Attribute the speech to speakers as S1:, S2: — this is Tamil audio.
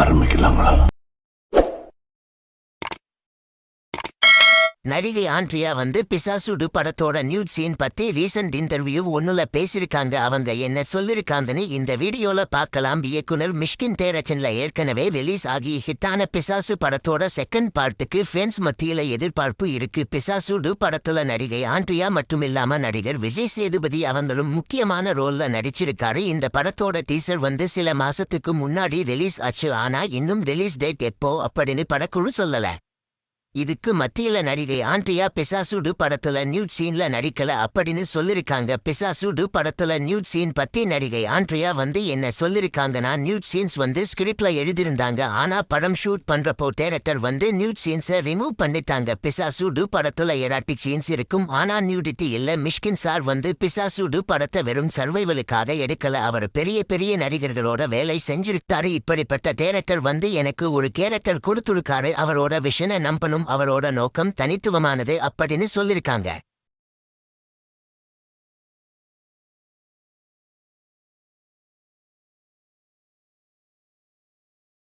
S1: ஆரம்பிக்கலாங்களா?
S2: நடிகை ஆண்ட்ரியா பிசாசுடு படத்தோட நியூட் சீன் பத்தி ரீசன்ட் இன்டர்வியூ ஒன்னுல பேசியிருக்காங்க. அவங்க என்ன சொல்லிருக்காங்கன்னு இந்த வீடியோல பார்க்கலாம். இயக்குனர் மிஷ்கின் தேரச்சன்ல ஏற்கனவே ரிலீஸ் ஆகி ஹிட்டான பிசாசு படத்தோட செகண்ட் பார்ட்டுக்கு ஃபேன்ஸ் மத்தியில எதிர்பார்ப்பு இருக்கு. பிசாசுடு படத்துல நடிகை ஆண்ட்ரியா மட்டுமில்லாம நடிகர் விஜய் சேதுபதி அவங்களும் முக்கியமான ரோல்ல நடிச்சிருக்காரு. இந்த படத்தோட டீசர் சில மாசத்துக்கு முன்னாடி ரிலீஸ் ஆச்சு. ஆனா இன்னும் ரிலீஸ் டேட் எப்போ அப்படின்னு படக்குழு சொல்லல. இதுக்கு மத்தியில நடிகை ஆண்ட்ரியா பிசாசுடு படத்துல நியூட் சீன்ல நடிக்கல அப்படின்னு சொல்லிருக்காங்க. பிசாசுடு படத்துல நியூட் சீன் பத்தி நடிகை ஆண்ட்ரியா என்ன சொல்லிருக்காங்கன்னா, நியூட் சீன்ஸ் ஸ்கிரிப்ட்ல எழுதியிருந்தாங்க. ஆனா படம் ஷூட் பண்றப்போ டைரக்டர் நியூட் சீன்ஸை ரிமூவ் பண்ணிட்டாங்க. பிசாசுடு படத்துல எராட்டிக் சீன்ஸ் இருக்கும், ஆனா நியூடிட்டி இல்ல. மிஷ்கின் சார் பிசாசுடு படத்தை வெறும் சர்வைவலுக்காக எடுக்கல, அவர் பெரிய பெரிய நடிகர்களோட வேலை செஞ்சிருக்காரு. இப்படிப்பட்ட டைரக்டர் எனக்கு ஒரு கேரக்டர் கொடுத்துருக்காரு, அவரோட விஷனை நம்பணும், அவரோட நோக்கம் தனித்துவமானது அப்படின்னு சொல்லிருக்காங்க.